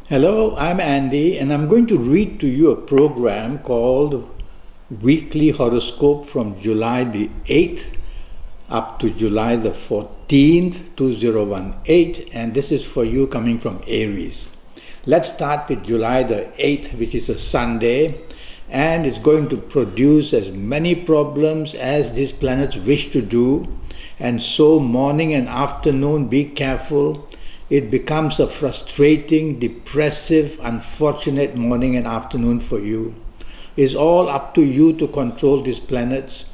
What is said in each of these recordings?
Hello, I'm Andy, and I'm going to read to you a program called Weekly Horoscope from July the 8th up to July the 14th, 2018, and this is for you coming from Aries. Let's start with July the 8th, which is a Sunday, and it's going to produce as many problems as these planets wish to do, and so morning and afternoon, be careful. It becomes a frustrating, depressive, unfortunate morning and afternoon for you. It's all up to you to control these planets.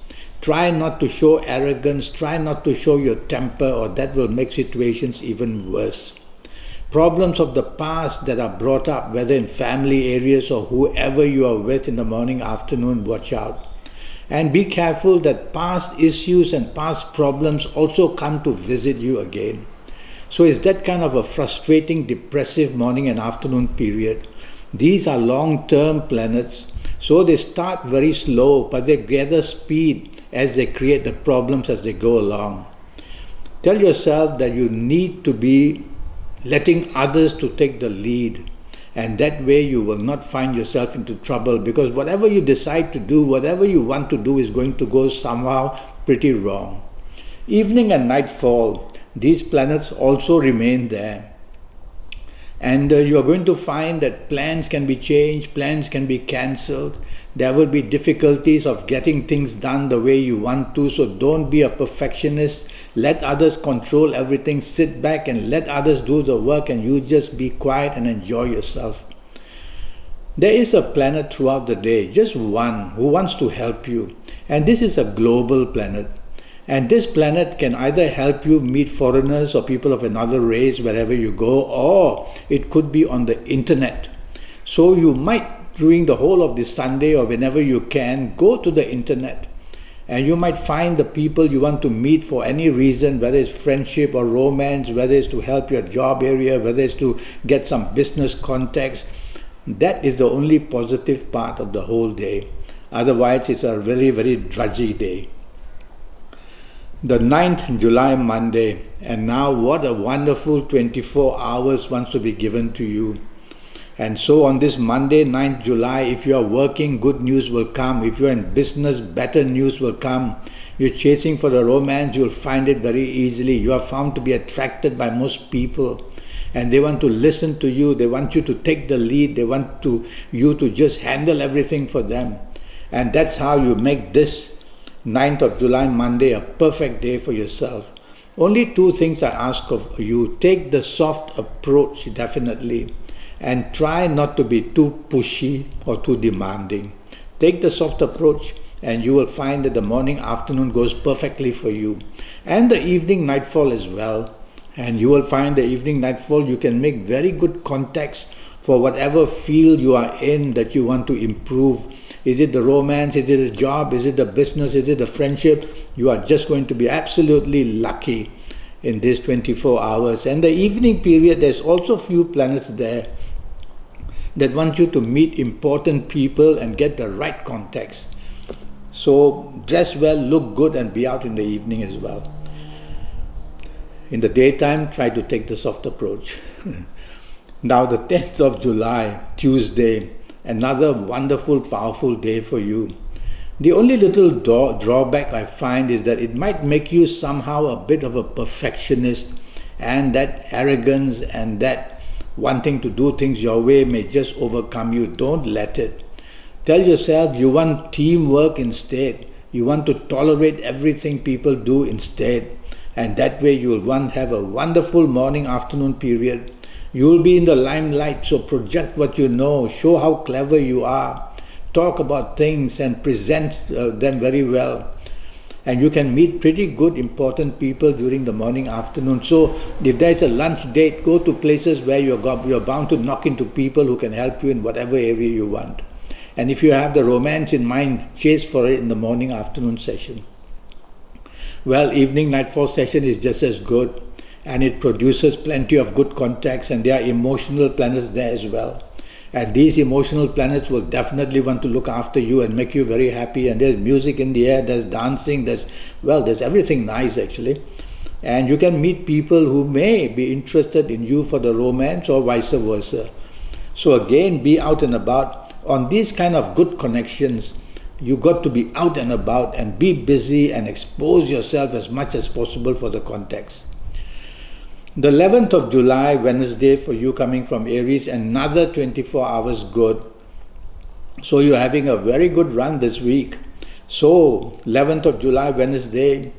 Try not to show arrogance, try not to show your temper, or that will make situations even worse. Problems of the past that are brought up, whether in family areas or whoever you are with in the morning, afternoon, watch out. And be careful that past issues and past problems also come to visit you again. So it's that kind of a frustrating, depressive morning and afternoon period. These are long-term planets, so they start very slow, but they gather speed as they create the problems as they go along. Tell yourself that you need to be letting others to take the lead, and that way you will not find yourself into trouble, because whatever you decide to do, whatever you want to do is going to go somehow pretty wrong. Evening and nightfall, these planets also remain there. And you are going to find that plans can be changed, plans can be cancelled. There will be difficulties of getting things done the way you want to, so don't be a perfectionist. Let others control everything. Sit back and let others do the work, and you just be quiet and enjoy yourself. There is a planet throughout the day, just one, who wants to help you. And this is a global planet. And this planet can either help you meet foreigners or people of another race wherever you go, or it could be on the internet. So you might, during the whole of this Sunday or whenever you can, go to the internet. And you might find the people you want to meet for any reason, whether it's friendship or romance, whether it's to help your job area, whether it's to get some business contacts. That is the only positive part of the whole day. Otherwise, it's a very, very drudgy day. The 9th July, Monday, and now what a wonderful 24 hours wants to be given to you. And so on this Monday, 9th July, if you are working, good news will come. If you are in business, better news will come. You're chasing for the romance, you'll find it very easily. You are found to be attracted by most people, and they want to listen to you. They want you to take the lead. They want you to just handle everything for them. And that's how you make this 9th of July, Monday, a perfect day for yourself. Only two things I ask of you. Take the soft approach, definitely, and try not to be too pushy or too demanding. Take the soft approach, and you will find that the morning, afternoon goes perfectly for you. And the evening, nightfall as well. And you will find the evening, nightfall, you can make very good contacts for whatever field you are in that you want to improve. Is it the romance? Is it a job? Is it the business? Is it the friendship? You are just going to be absolutely lucky in these 24 hours. And the evening period, there's also few planets there that want you to meet important people and get the right contacts. So dress well, look good, and be out in the evening as well. In the daytime, try to take the soft approach. Now the 10th of July, Tuesday, another wonderful, powerful day for you. The only little drawback I find is that it might make you somehow a bit of a perfectionist, and that arrogance and that wanting to do things your way may just overcome you. Don't let it. Tell yourself you want teamwork instead. You want to tolerate everything people do instead. And that way you will have a wonderful morning, afternoon period. You will be in the limelight, so project what you know, show how clever you are, talk about things and present them very well. And you can meet pretty good, important people during the morning, afternoon. So if there is a lunch date, go to places where you're bound to knock into people who can help you in whatever area you want. And if you have the romance in mind, chase for it in the morning, afternoon session. Well, evening, nightfall session is just as good. And it produces plenty of good contacts, and there are emotional planets there as well. And these emotional planets will definitely want to look after you and make you very happy. And there's music in the air, there's dancing, there's everything nice actually. And you can meet people who may be interested in you for the romance or vice versa. So again, be out and about. On these kind of good connections, you got to be out and about and be busy and expose yourself as much as possible for the context. The 11th of July, Wednesday, for you coming from Aries, another 24 hours good. So you're having a very good run this week. So 11th of July, Wednesday,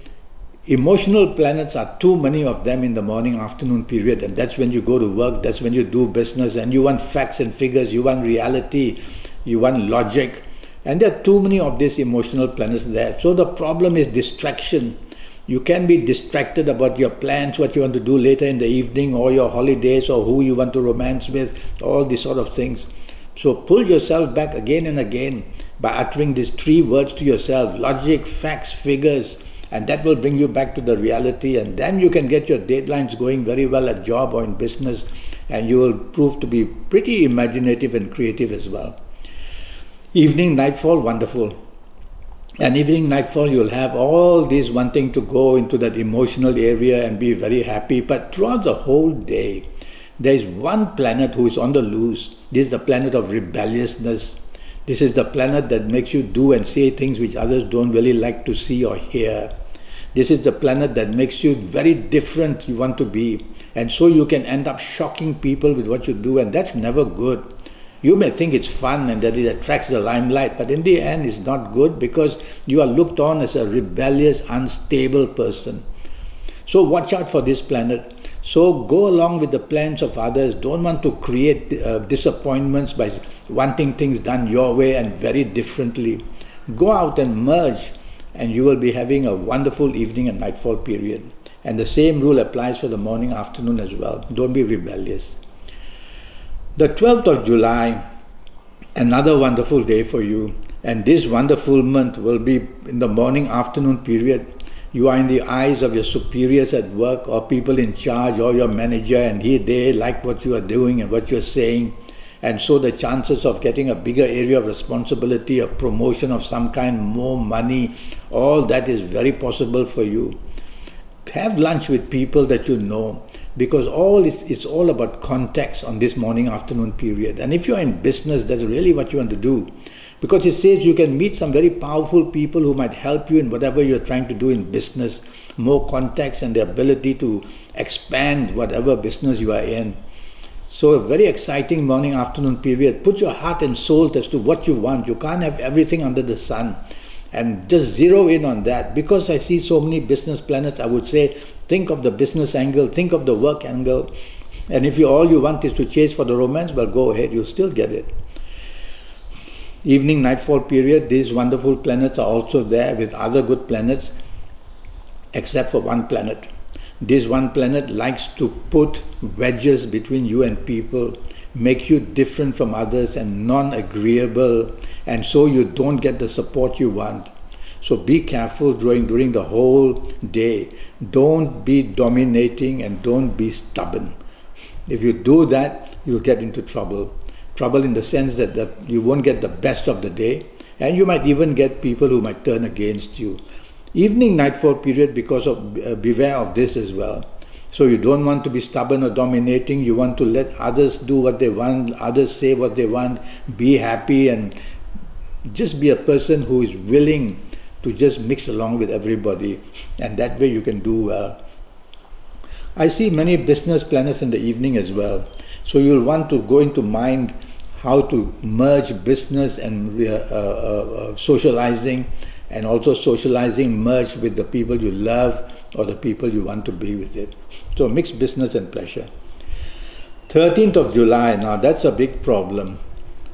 emotional planets are too many of them in the morning afternoon period, and that's when you go to work, that's when you do business, and you want facts and figures, you want reality, you want logic, and there are too many of these emotional planets there. So the problem is distraction. You can be distracted about your plans, what you want to do later in the evening, or your holidays, or who you want to romance with, all these sort of things. So pull yourself back again and again by uttering these 3 words to yourself: logic, facts, figures, and that will bring you back to the reality, and then you can get your deadlines going very well at job or in business, and you will prove to be pretty imaginative and creative as well. Evening, nightfall, wonderful. And evening, nightfall, you'll have all these wanting to go into that emotional area and be very happy, but throughout the whole day, there is one planet who is on the loose. This is the planet of rebelliousness. This is the planet that makes you do and say things which others don't really like to see or hear. This is the planet that makes you very different you want to be. And so you can end up shocking people with what you do, and that's never good. You may think it's fun and that it attracts the limelight, but in the end it's not good because you are looked on as a rebellious, unstable person. So watch out for this planet. So go along with the plans of others. Don't want to create disappointments by wanting things done your way and very differently. Go out and merge, and you will be having a wonderful evening and nightfall period. And the same rule applies for the morning, afternoon as well. Don't be rebellious. The 12th of July, another wonderful day for you. And this wonderful month will be in the morning, afternoon period. You are in the eyes of your superiors at work or people in charge or your manager, and they like what you are doing and what you are saying. And so the chances of getting a bigger area of responsibility, a promotion of some kind, more money, all that is very possible for you. Have lunch with people that you know, because it's all about context on this morning, afternoon period. And if you're in business, that's really what you want to do. Because it says you can meet some very powerful people who might help you in whatever you're trying to do in business. More context and the ability to expand whatever business you are in. So a very exciting morning, afternoon period. Put your heart and soul as to what you want. You can't have everything under the sun. And just zero in on that. Because I see so many business planets, I would say, think of the business angle, think of the work angle. And if all you want is to chase for the romance, well, go ahead, you'll still get it. Evening, nightfall period, these wonderful planets are also there with other good planets, except for one planet. This one planet likes to put wedges between you and people, make you different from others and non-agreeable, and so you don't get the support you want. So be careful during the whole day. Don't be dominating and don't be stubborn. If you do that, you'll get into trouble. Trouble in the sense that you won't get the best of the day, and you might even get people who might turn against you. Evening, nightfall period, because of beware of this as well. So you don't want to be stubborn or dominating. You want to let others do what they want, others say what they want, be happy, and just be a person who is willing to just mix along with everybody, and that way you can do well. I see many business planets in the evening as well. So you'll want to go into mind how to merge business and socializing, and also socializing merged with the people you love or the people you want to be with it. So mix business and pleasure. 13th of July, now that's a big problem,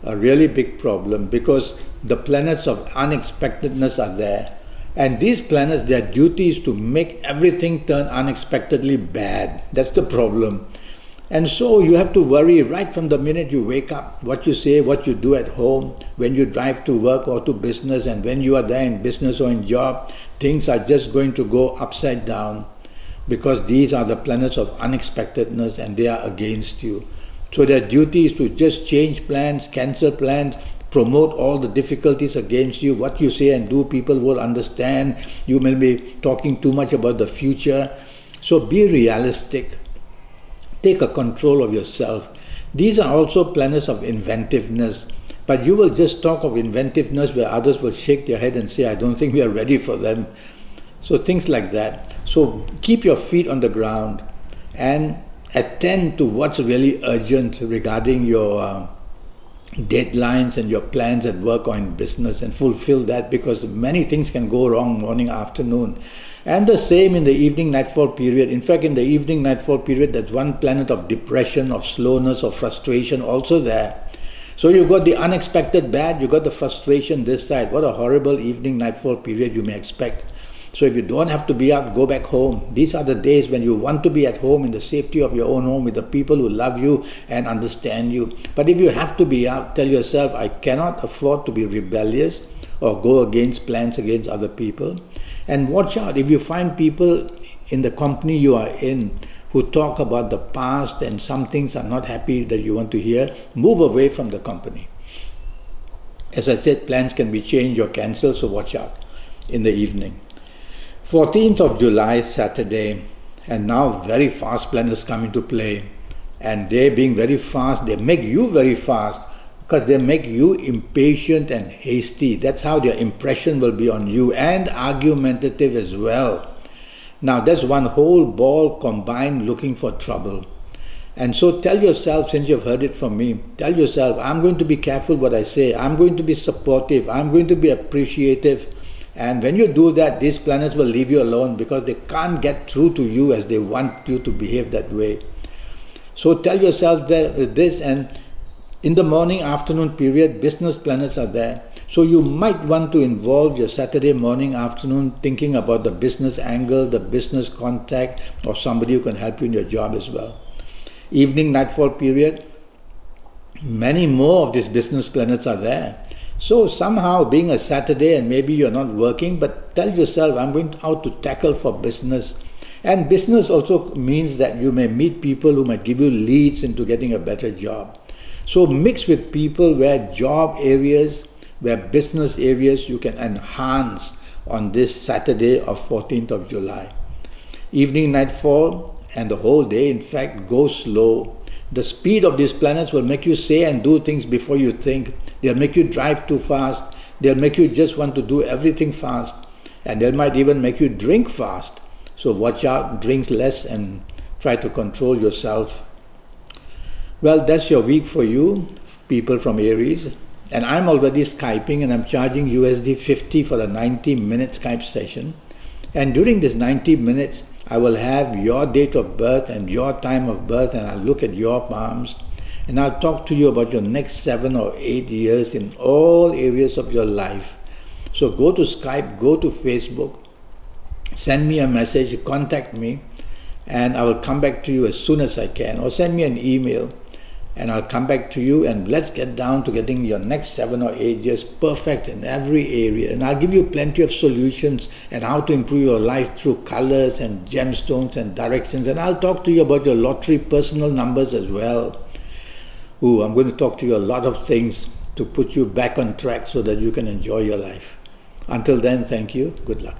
a really big problem, because the planets of unexpectedness are there. And these planets, their duty is to make everything turn unexpectedly bad. That's the problem. And so you have to worry right from the minute you wake up, what you say, what you do at home, when you drive to work or to business, and when you are there in business or in job, things are just going to go upside down, because these are the planets of unexpectedness and they are against you. So their duty is to just change plans, cancel plans, promote all the difficulties against you. What you say and do, people will understand. You may be talking too much about the future. So be realistic. Take a control of yourself. These are also planets of inventiveness, but you will just talk of inventiveness where others will shake their head and say, I don't think we are ready for them. So things like that. So keep your feet on the ground and attend to what's really urgent regarding your deadlines and your plans at work or in business, and fulfill that, because many things can go wrong morning, afternoon. And the same in the evening nightfall period. In fact, in the evening nightfall period, there's one planet of depression, of slowness, of frustration also there. So you've got the unexpected bad, you've got the frustration this side. What a horrible evening nightfall period you may expect. So if you don't have to be out, go back home. These are the days when you want to be at home in the safety of your own home with the people who love you and understand you. But if you have to be out, tell yourself, I cannot afford to be rebellious or go against plans against other people. And watch out, if you find people in the company you are in who talk about the past and some things are not happy that you want to hear, move away from the company. As I said, plans can be changed or cancelled, so watch out in the evening. 14th of July, Saturday, and now very fast planets come into play. And they being very fast, they make you very fast because they make you impatient and hasty. That's how their impression will be on you, and argumentative as well. Now that's one whole ball combined looking for trouble. And so tell yourself, since you've heard it from me, tell yourself, I'm going to be careful what I say, I'm going to be supportive, I'm going to be appreciative. And when you do that, these planets will leave you alone because they can't get through to you as they want you to behave that way. So tell yourself that this, and in the morning, afternoon period, business planets are there. So you might want to involve your Saturday morning, afternoon thinking about the business angle, the business contact, or somebody who can help you in your job as well. Evening, nightfall period, many more of these business planets are there. So somehow, being a Saturday and maybe you're not working, but tell yourself, I'm going out to tackle for business. And business also means that you may meet people who might give you leads into getting a better job. So mix with people where job areas, where business areas you can enhance on this Saturday of 14th of July. Evening nightfall and the whole day, in fact, go slow. The speed of these planets will make you say and do things before you think. They'll make you drive too fast. They'll make you just want to do everything fast. And they might even make you drink fast. So watch out, drink less and try to control yourself. Well, that's your week for you, people from Aries. And I'm already Skyping and I'm charging USD 50 for a 90-minute Skype session. And during this 90 minutes, I will have your date of birth and your time of birth, and I'll look at your palms. And I'll talk to you about your next 7 or 8 years in all areas of your life. So go to Skype, go to Facebook, send me a message, contact me, and I will come back to you as soon as I can. Or send me an email, and I'll come back to you, and let's get down to getting your next 7 or 8 years perfect in every area. And I'll give you plenty of solutions and how to improve your life through colors and gemstones and directions. And I'll talk to you about your lottery personal numbers as well. I'm going to talk to you a lot of things to put you back on track so that you can enjoy your life. Until then, thank you. Good luck.